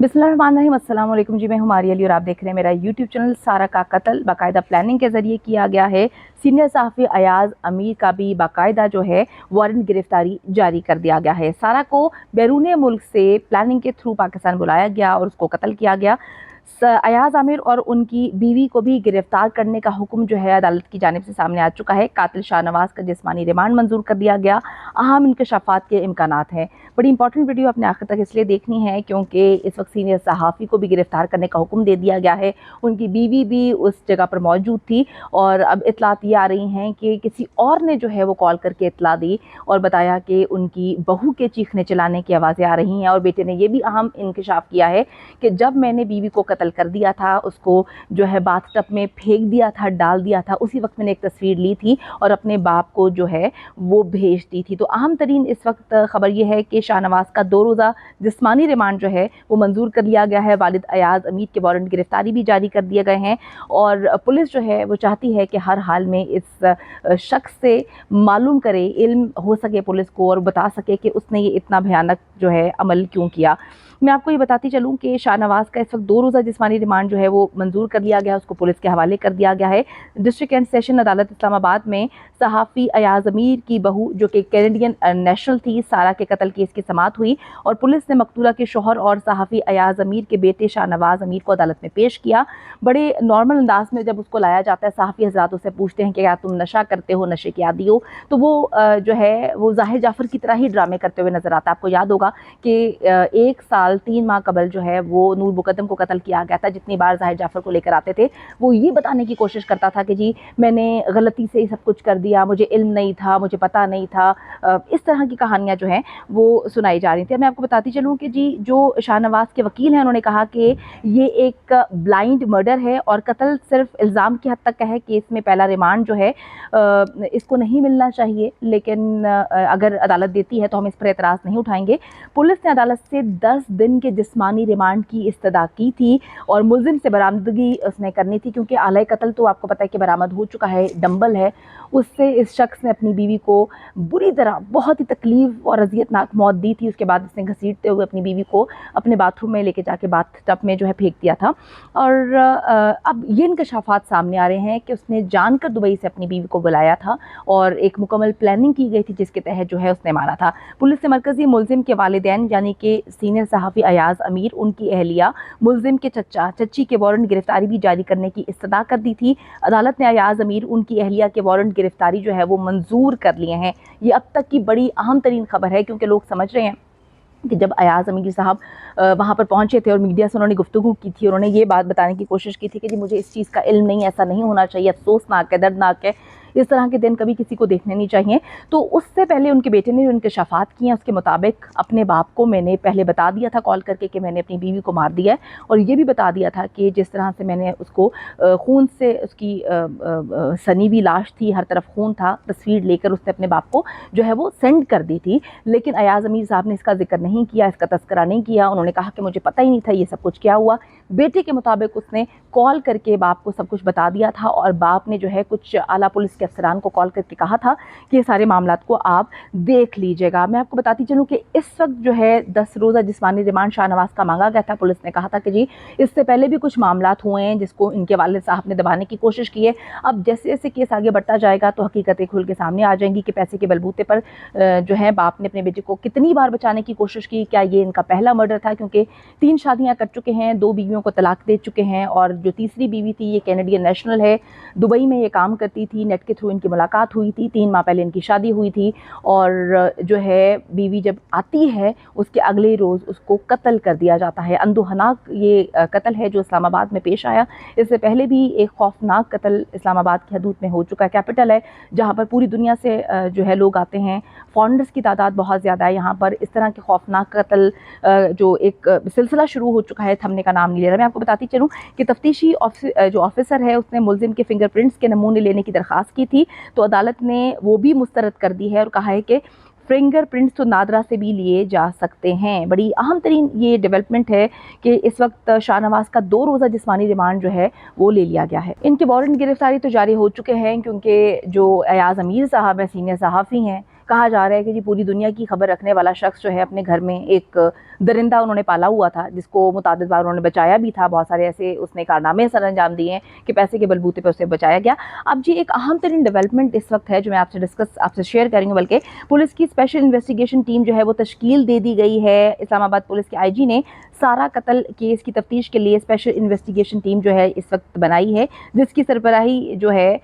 बिस्मिल्लाहिर्रहमानिर्रहीम, अस्सलाम वालेकुम जी। मैं हूं मारिया अली और आप देख रहे हैं मेरा यूट्यूब चैनल। सारा का कत्ल बाकायदा प्लानिंग के ज़रिए किया गया है। सीनियर सहाफ़ी अयाज़ अमीर का भी बाकायदा जो है वारंट गिरफ्तारी जारी कर दिया गया है। सारा को बैरून मुल्क से प्लानिंग के थ्रू पाकिस्तान बुलाया गया और उसको कत्ल किया गया। अयाज़ आमिर और उनकी बीवी को भी गिरफ्तार करने का हुक्म जो है अदालत की जानिब से सामने आ चुका है। कातिल शाहनवाज का जिस्मानी रिमांड मंजूर कर दिया गया। अहम इंकशाफात के इम्कानात हैं। बड़ी इंपॉर्टेंट वीडियो अपने आखिर तक इसलिए देखनी है क्योंकि इस वक्त सीनियर सहाफ़ी को भी गिरफ्तार करने का हुक्म दे दिया गया है। उनकी बीवी भी उस जगह पर मौजूद थी और अब इतलात ये आ रही हैं कि किसी और ने जो है वो कॉल करके इतला दी और बताया कि उनकी बहू के चीखने चिल्लाने की आवाज़ें आ रही हैं। और बेटे ने यह भी अहम इंकशाफ किया है कि जब मैंने बीवी को कत्ल कर दिया था, उसको जो है बाथटब में फेंक दिया था, डाल दिया था, उसी वक्त मैंने एक तस्वीर ली थी और अपने बाप को जो है वो भेज दी थी। तो अहम तरीन इस वक्त ख़बर यह है कि शाहनवाज का 2 रोज़ा जिस्मानी रिमांड जो है वो मंजूर कर लिया गया है। वालिद अयाज़ अमीर के वारंट गिरफ्तारी भी जारी कर दिए गए हैं और पुलिस जो है वो चाहती है कि हर हाल में इस शख्स से मालूम करे, इल्म हो सके पुलिस को और बता सके कि उसने ये इतना भयानक जो है अमल क्यों किया। मैं आपको ये बताती चलूँ कि शाहनवाज का इस वक्त 2 रोज़ा जिस्मानी रिमांड जो है वो मंजूर कर लिया गया है, उसको पुलिस के हवाले कर दिया गया है। डिस्ट्रिक्ट एंड सेशन अदालत इस्लामाबाद में सहाफ़ी अयाज़ अमीर की बहू जो कि कैनेडियन नेशनल थी, सारा के कत्ल केस की समाअत हुई और पुलिस ने मकतूला के शोहर और सहाफ़ी अयाज़ अमीर के बेटे शाहनवाज अमीर को अदालत में पेश किया। बड़े नॉर्मल अंदाज में जब उसको लाया जाता है, सहाफ़ी हज़रात उससे पूछते हैं कि क्या तुम नशा करते हो, नशे के आदी हो, तो वो जो है वो ज़ाहिर जाफ़र की तरह ही ड्रामे करते हुए नज़र आता है। आपको याद होगा कि 1 साल 3 माह कबल जो है वो नूर मुकद्दम को कत्ल किया गया था। जितनी बार ज़ाहिर जाफ़र को लेकर आते थे वो ये बताने की कोशिश करता था कि जी मैंने गलती से ही सब कुछ कर दिया, मुझे इल्म नहीं था, मुझे पता नहीं था। इस तरह की कहानियाँ जो हैं वो सुनाई जा रही थी। मैं आपको बताती चलूँ कि जी जो शाहनवाज के वकील हैं उन्होंने कहा कि ये एक ब्लाइंड मर्डर है और कत्ल सिर्फ इल्ज़ाम की हद तक का है। केस में पहला रिमांड जो है इसको नहीं मिलना चाहिए, लेकिन अगर अदालत देती है तो हम इस पर एतराज़ नहीं उठाएंगे। पुलिस ने अदालत से 10 दिन के जिस्मानी रिमांड की इस्तदा की थी और मुलजिम से बरामदगी उसने करनी थी क्योंकि आलय कत्ल तो आपको पता है कि बरामद हो चुका है, डंबल है। उससे इस शख्स ने अपनी बीवी को बुरी तरह बहुत ही तकलीफ और अजियतनाक मौत दी थी। उसके बाद उसने घसीटते हुए अपनी बीवी को अपने बाथरूम में लेके जाके बाथटब में जो है फेंक दिया था। और अब ये इंकशाफात सामने आ रहे हैं कि उसने जानकर दुबई से अपनी बीवी को बुलाया था और एक मुकम्मल प्लानिंग की गई थी जिसके तहत जो है उसने मारा था। पुलिस ने मरकज़ी मुलजिम के वालिदैन यानी कि सीनियर सहाफ़ी अयाज़ अमीर, उनकी अहलिया, मुलजिम के चचा चच्ची के वारंट गिरफ्तारी भी जारी करने की इस्तदा कर दी थी। अदालत ने अयाज़ अमीर, उनकी अहलिया के वारंट गिरफ्तारी जो है वो मंजूर कर लिए हैं। ये अब तक की बड़ी अहम तरीन खबर है क्योंकि लोग समझ रहे हैं कि जब अयाज़ अमीर साहब वहाँ पर पहुँचे थे और मीडिया से उन्होंने गुफ्तगू की थी, उन्होंने ये बात बताने की कोशिश की थी कि जी मुझे इस चीज़ का इल्म नहीं, ऐसा नहीं होना चाहिए, अफसोसनाक है, दर्दनाक है, इस तरह के दिन कभी किसी को देखने नहीं चाहिए। तो उससे पहले उनके बेटे ने जो इंकशाफात किए हैं उसके मुताबिक अपने बाप को मैंने पहले बता दिया था कॉल करके कि मैंने अपनी बीवी को मार दिया है और ये भी बता दिया था कि जिस तरह से मैंने उसको खून से उसकी सनी हुई लाश थी, हर तरफ खून था, तस्वीर लेकर उसने अपने बाप को जो है वो सेंड कर दी थी। लेकिन अयाज़ अमीर साहब ने इसका जिक्र नहीं किया, इसका तस्करा नहीं किया। उन्होंने कहा कि मुझे पता ही नहीं था ये सब कुछ क्या हुआ। बेटे के मुताबिक उसने कॉल करके बाप को सब कुछ बता दिया था और बाप ने जो है कुछ आला पुलिस के अफसरान को कॉल करके कहा था कि ये सारे मामलात को आप देख लीजिएगा। मैं आपको बताती चलूँ कि इस वक्त जो है 10 रोज़ा जिस्मानी रिमांड शाहनवाज का मांगा गया था। पुलिस ने कहा था कि जी इससे पहले भी कुछ मामलात हुए हैं जिसको इनके वालिद साहब ने दबाने की कोशिश की है। अब जैसे जैसे केस आगे बढ़ता जाएगा तो हकीकतें खुल के सामने आ जाएंगी कि पैसे के बलबूते पर जो है बाप ने अपने बेटे को कितनी बार बचाने की कोशिश की। क्या ये इनका पहला मर्डर था? क्योंकि 3 शादियाँ कर चुके हैं, 2 बीवियों को तलाक दे चुके हैं और जो तीसरी बीवी थी ये कैनेडियन नेशनल है, दुबई में ये काम करती थी, नेट के थ्रू इनकी मुलाकात हुई थी, 3 माह पहले इनकी शादी हुई थी और जो है बीवी जब आती है उसके अगले रोज़ उसको कत्ल कर दिया जाता है। अंदोहनाक ये कत्ल है जो इस्लामाबाद में पेश आया। इससे पहले भी एक खौफनाक कत्ल इस्लामाबाद की हदूद में हो चुका है। कैपिटल है जहाँ पर पूरी दुनिया से जो है लोग आते हैं, फॉरेनर्स की तादाद बहुत ज़्यादा है यहाँ पर। इस तरह के खौफनाक कत्ल जो एक सिलसिला शुरू हो चुका है, थमने का नाम नहीं ले रहा। मैं आपको बताती चलूँ कि तफ्तीशी जो ऑफिसर है उसने मुलजिम के फिंगरप्रिंट्स के नमूने लेने की दरख्वास्त की थी, तो अदालत ने वो भी मुस्तरद कर दी है और कहा है कि फिंगरप्रिंट्स तो नादरा से भी लिए जा सकते हैं। बड़ी अहम तरीन ये डेवलपमेंट है कि इस वक्त शाहनवाज का 2 रोज़ा जिस्मानी रिमांड जो है वो ले लिया गया है। इनके वारंट गिरफ्तारी तो जारी हो चुके हैं क्योंकि जो अयाज़ अमीर साहब है, सीनियर सहाफ़ी हैं, کہا جا رہا ہے کہ جی پوری دنیا کی خبر رکھنے والا شخص جو ہے اپنے گھر میں ایک درندہ انہوں نے پالا ہوا تھا، جس کو متعدد بار انہوں نے بچایا بھی تھا. بہت سارے ایسے اس نے کارنامے سر انجام دیے ہیں کہ پیسے کے بلبوتے پہ اسے بچایا گیا. اب جی ایک اہم ترین ڈیولپمنٹ اس وقت ہے جو میں آپ سے شیئر کریں گے، بلکہ پولیس کی اسپیشل انویسٹیگیشن ٹیم جو ہے وہ تشکیل دے دی گئی ہے. اسلام آباد پولیس کے آئی جی نے سارا قتل کیس کی تفتیش کے لیے اسپیشل انویسٹیگیشن ٹیم جو ہے اس وقت بنائی ہے، جس کی سربراہی جو ہے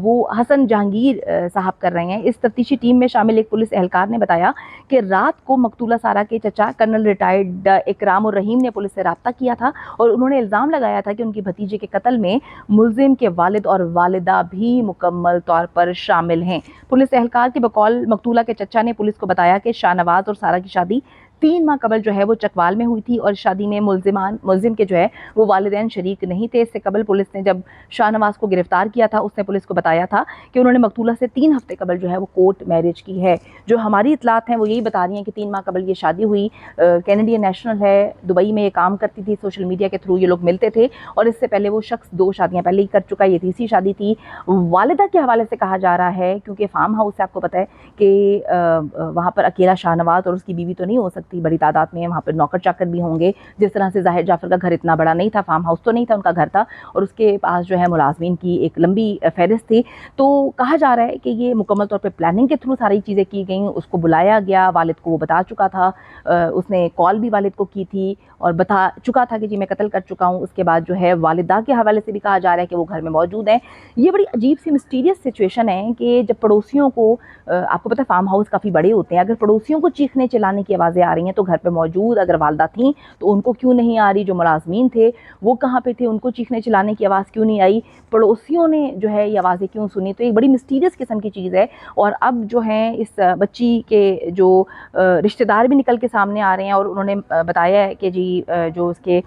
وہ حسن جہانگیر صاحب کر رہے ہیں. اس تفتیشی ٹیم میں شامل ایک پولیس اہلکار نے بتایا کہ رات کو مقتولہ سارا کے چچا کرنل ریٹائرڈ اکرام الرحیم نے پولیس سے رابطہ کیا تھا اور انہوں نے الزام لگایا تھا کہ ان کی بھتیجے کے قتل میں ملزم کے والد اور والدہ بھی مکمل طور پر شامل ہیں. پولیس اہلکار کے بقول مقتولہ کے چچا نے پولیس کو بتایا کہ شاہ نواز اور سارا کی شادی 3 ماہ قبل جو ہے وہ چکوال میں ہوئی تھی اور شادی میں ملزم کے جو ہے وہ والدین شریک نہیں تھے. اس سے قبل پولیس نے جب شاہ نواز کو گرفتار کیا تھا اس نے پولیس کو بتایا تھا کہ انہوں نے مقتولہ سے 3 ہفتے قبل جو ہے وہ کورٹ میرج کی ہے. جو ہماری اطلاعات ہیں وہ یہی بتا رہی ہیں کہ 3 ماہ قبل یہ شادی ہوئی. کینیڈین نیشنل ہے، دبئی میں یہ کام کرتی تھی، سوشل میڈیا کے تھرو یہ لوگ ملتے تھے اور اس سے پہلے وہ شخص 2 شادیاں پہلے ہی کر چکا، یہ تیسری شادی تھی. والدہ کے حوالے سے کہا جا رہا ہے کیونکہ فارم ہاؤس سے آپ کو پتہ ہے کہ وہاں پر اکیلا شاہ نواز اور اس کی بیوی تو نہیں ہو سکتی، بڑی تعداد میں وہاں پر نوکر چاکر بھی ہوں گے. جس طرح سے ظاہر جعفر کا گھر اتنا بڑا نہیں تھا، فارم ہاؤس تو نہیں تھا، ان کا گھر تھا اور اس کے پاس جو ہے ملازمین کی ایک لمبی فہرست تھی. تو کہا جا رہا ہے کہ یہ مکمل طور پہ پلاننگ کے تھرو ساری چیزیں کی گئیں. اس کو بلایا گیا، والد کو وہ بتا چکا تھا، اس نے کال بھی والد کو کی تھی اور بتا چکا تھا کہ جی میں قتل کر چکا ہوں. اس کے بعد جو ہے والدہ کے حوالے سے بھی کہا جا رہا ہے کہ وہ گھر میں موجود ہیں. یہ بڑی عجیب سی مسٹیریس سچویشن ہے کہ جب پڑوسیوں کو، آپ کو پتہ ہے فارم ہاؤس کافی بڑے ہوتے ہیں، اگر پڑوسیوں کو چیخنے چلانے کی آوازیں آ رہی ہیں تو گھر پہ موجود اگر والدہ تھیں تو ان کو کیوں نہیں آ رہی؟ جو ملازمین تھے وہ کہاں پہ تھے؟ ان کو چیخنے چلانے کی آواز کیوں نہیں آئی؟ پڑوسیوں نے جو ہے یہ آوازیں کیوں سنی؟ تو ایک بڑی مسٹیریس قسم کی چیز ہے. اور اب جو ہیں اس بچی کے جو رشتہ دار بھی نکل کے سامنے آ رہے ہیں اور انہوں نے بتایا ہے کہ جی جو اس کے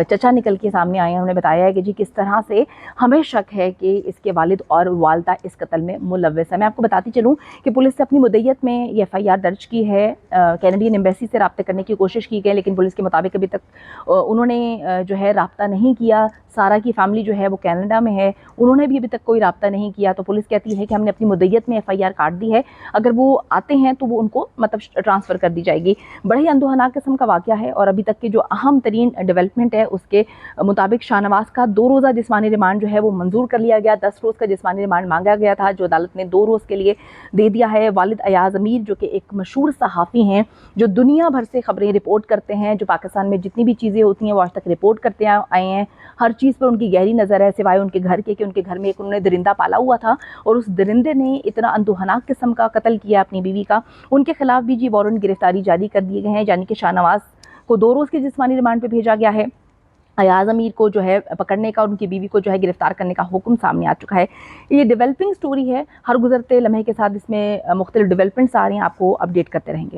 چچا نکل کے سامنے آئے ہیں، انہوں نے بتایا ہے کہ جی کس طرح سے ہمیں شک ہے کہ اس کے والد اور والدہ اس قتل میں ملوث ہیں. میں آپ کو بتاتی چلوں کہ پولیس نے اپنی مدعیت میں یہ ایف آئی آر درج کی ہے. کینیڈین ایمبیسی سے رابطے کرنے کی کوشش کی گئی لیکن پولیس کے مطابق ابھی تک انہوں نے جو ہے رابطہ نہیں کیا. سارا کی فیملی جو ہے وہ کینیڈا میں ہے، انہوں نے بھی ابھی تک کوئی رابطہ نہیں کیا. تو پولیس کہتی ہے کہ ہم نے اپنی مدعیت میں ایف آئی آر کاٹ دی ہے، اگر وہ آتے ہیں تو وہ ان کو مطلب ٹرانسفر کر دی جائے گی. بڑا ہی اندوہناک قسم کا واقعہ ہے اور ابھی تک کے جو اہم ترین ڈیولپمنٹ ہے اس کے مطابق شاہ نواز کا 2 روزہ جسمانی ریمانڈ جو ہے وہ منظور کر لیا گیا. 10 روز کا جسمانی ریمانڈ مانگا گیا تھا جو عدالت نے 2 روز کے لیے دے دیا ہے. والد ایاز امیر جو کہ ایک مشہور صحافی ہیں، جو دنیا بھر سے خبریں رپورٹ کرتے ہیں، جو پاکستان میں جتنی بھی چیزیں ہوتی ہیں وہ آج تک رپورٹ کرتے آئے ہیں، ہر چیز پر ان کی گہری نظر ہے سوائے ان کے گھر کے کہ ان کے گھر میں ایک انہوں نے درندہ پالا ہوا تھا اور اس درندے نے اتنا اندوہناک قسم کا قتل کیا اپنی بیوی کا. ان کے خلاف بھی جی وارنٹ گرفتاری جاری کر دیے گئے ہیں، یعنی کہ شاہ نواز کو 2 روز کے جسمانی ریمانڈ پہ بھیجا گیا ہے. ایاز امیر کو جو ہے پکڑنے کا اور ان کی بیوی کو جو ہے گرفتار کرنے کا حکم سامنے آ چکا ہے. یہ ڈیولپنگ سٹوری ہے، ہر گزرتے لمحے کے ساتھ اس میں مختلف ڈیولپمنٹس آ رہی ہیں، آپ کو اپڈیٹ کرتے رہیں گے.